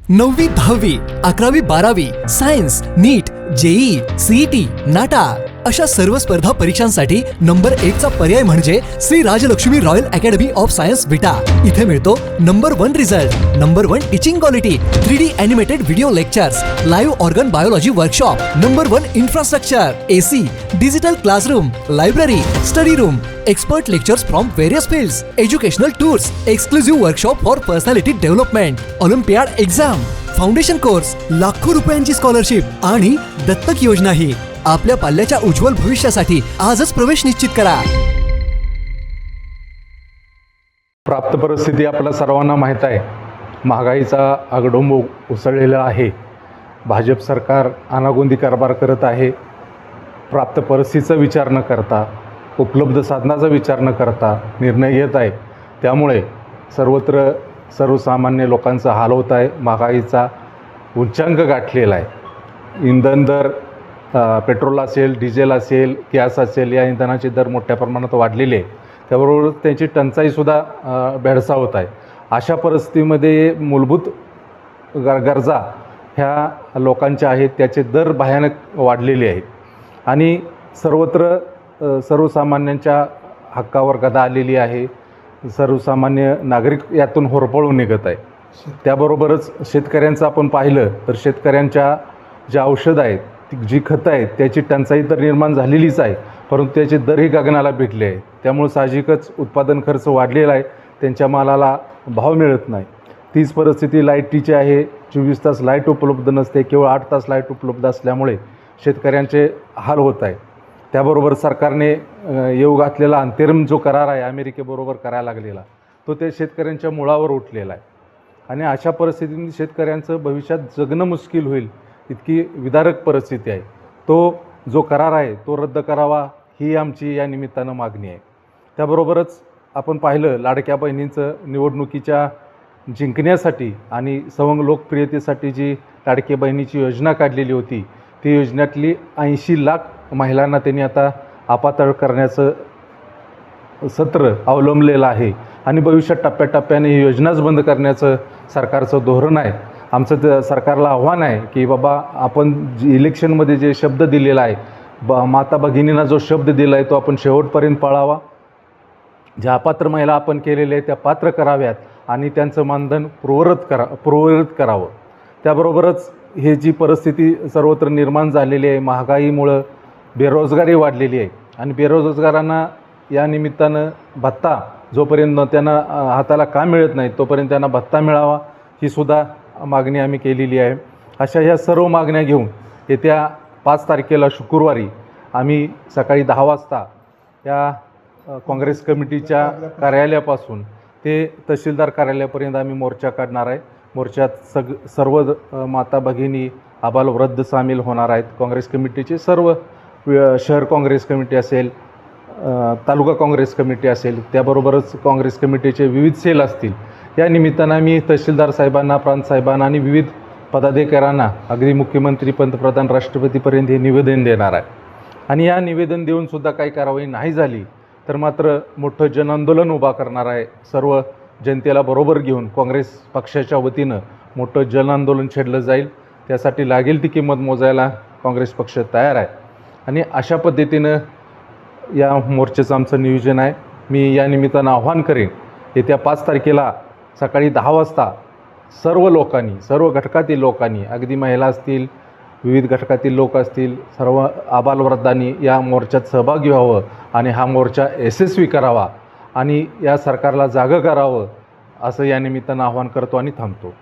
9वी 10वी 11वी 12वी science NEET JEE CET NATA अशा सर्व स्पर्धा परीक्षांसाठी नंबर 1 चा पर्याय म्हणजे Shri Rajlakshmi royal academy of science Vita. इथे मिळतो number 1 result, number 1 teaching quality, 3D animated video lectures, live organ biology workshop, number 1 infrastructure, AC, digital classroom, library, study room, expert lectures from various fields, educational tours, exclusive workshop for personality development, Olympiad exam, foundation course, लाखो रुपयांची scholarship आणि दत्तक योजना ही आपल्या पाल्याच्या उज्ज्वल भविष्यासाठी आजच प्रवेश निश्चित करा। प्राप्त परिस्थिती आपल्या सर्वांना माहीत आहे। महागाईचा आगडोंब उसळलेला आहे। भाजप सरकार अनागोंदी कारभार करत आहे। प्राप्त परिस्थितीचा विचार न करता, उपलब्ध साधनाचा विचार न करता निर्णय घेत आहे। त्यामुळे सर्वत्र सर्वसामान्य लोकांचा हाल होत आहे। महागाईचा उच्चांक गाठलेला आहे। इंधन दर, पेट्रोल असेल, डिझेल असेल, गॅस असेल, या इंधनाचे दर मोठ्या प्रमाणात वाढलेले आहे। त्याबरोबर त्यांची टंचाईसुद्धा भेडसावत आहे। अशा परिस्थितीमध्ये मूलभूत गरजा ह्या लोकांच्या आहेत, त्याचे दर भयानक वाढलेले आहेत आणि सर्वत्र सर्वसामान्यांच्या हक्कावर गदा आलेली आहे। सर्वसामान्य नागरिक यातून होरपळून निघत आहे। त्याबरोबरच शेतकऱ्यांचं आपण पाहिलं तर शेतकऱ्यांच्या ज्या औषधं आहेत, जी खतं आहेत, त्याची टंचाई तर निर्माण झालेलीच आहे, परंतु त्याचे दरही गगनाला भिडले आहेत। त्यामुळे साहजिकच उत्पादन खर्च वाढलेला आहे, त्यांच्या मालाला भाव मिळत नाही। तीच परिस्थिती लाईटीची आहे। 24 तास लाईट उपलब्ध नसते, केवळ 8 तास लाईट उपलब्ध असल्यामुळे शेतकऱ्यांचे हाल होत आहे। त्याबरोबर सरकारने येऊ घातलेला अंतरिम जो करार आहे अमेरिकेबरोबर करायला लागलेला, तो ते शेतकऱ्यांच्या मुळावर उठलेला आहे आणि अशा परिस्थितीत शेतकऱ्यांचं भविष्यात जगणं मुश्किल होईल इतकी विदारक परिस्थिती आहे। तो जो करार आहे तो रद्द करावा ही आमची या निमित्तानं मागणी आहे। त्याबरोबरच आपण पाहिलं लाडक्या बहिणींचं निवडणुकीच्या जिंकण्यासाठी आणि सवंग लोकप्रियतेसाठी जी लाडक्या बहिणीची योजना काढलेली होती, ती योजनेतली 80 लाख महिलांना त्यांनी आता अपातळ करण्याचं सत्र अवलंबलेलं आहे आणि भविष्यात टप्प्याटप्प्याने ही योजनाच बंद करण्याचं सरकारचं धोरण आहे। आमचं सरकारला आव्हान आहे की बाबा, आपण इलेक्शनमध्ये जे शब्द दिलेला आहे, माता भगिनींना जो शब्द दिला आहे तो आपण शेवटपर्यंत पाळावा। ज्या अपात्र महिला आपण केलेले आहे त्या पात्र कराव्यात आणि त्यांचं मानधन पूर्ववत करावं। त्याबरोबरच हे जी परिस्थिती सर्वत्र निर्माण झालेली आहे, महागाईमुळं बेरोजगारी वाढलेली आहे आणि बेरोजगारांना या निमित्तानं भत्ता जोपर्यंत त्यांना हाताला काम मिळत नाही तोपर्यंत त्यांना भत्ता मिळावा, ही सुद्धा मागणी आम्ही केलेली आहे। अशा ह्या सर्व मागण्या घेऊन येत्या 5 तारखेला शुक्रवारी आम्ही सकाळी 10 वाजता या काँग्रेस कमिटीच्या कार्यालयापासून ते तहसीलदार कार्यालयापर्यंत आम्ही मोर्चा काढणार आहे। मोर्चात सर्व माता भगिनी, आबालवृद्ध सामील होणार आहेत। काँग्रेस कमिटीचे सर्व शहर काँग्रेस कमिटी असेल, तालुका काँग्रेस कमिटी असेल, त्याबरोबरच काँग्रेस कमिटीचे विविध सेल असतील। या निमित्तानं आम्ही तहसीलदार साहेबांना, प्रांत साहेबांना आणि विविध पदाधिकाऱ्यांना अगदी मुख्यमंत्री, पंतप्रधान, राष्ट्रपतीपर्यंत हे निवेदन देणार आहे आणि या निवेदन देऊनसुद्धा काही कारवाई नाही झाली तर मात्र मोठं जनआंदोलन उभा करणार आहे। सर्व जनतेला बरोबर घेऊन काँग्रेस पक्षाच्या वतीनं मोठं जनआंदोलन छेडलं जाईल। त्यासाठी लागेल ती किंमत मोजायला काँग्रेस पक्ष तयार आहे आणि अशा पद्धतीनं या मोर्चाचं आमचं नियोजन आहे। मी या निमित्तानं आव्हान करेन, येत्या 5 तारखेला सकाळी 10 वाजता सर्व लोकांनी, सर्व घटकातील लोकांनी, अगदी महिला असतील, विविध घटकातील लोक असतील, सर्व आबालवृद्धांनी या मोर्चात सहभागी व्हावं आणि हा मोर्चा यशस्वी करावा आणि या सरकारला जागं करावं असं या निमित्तानं आव्हान करतो आणि थांबतो।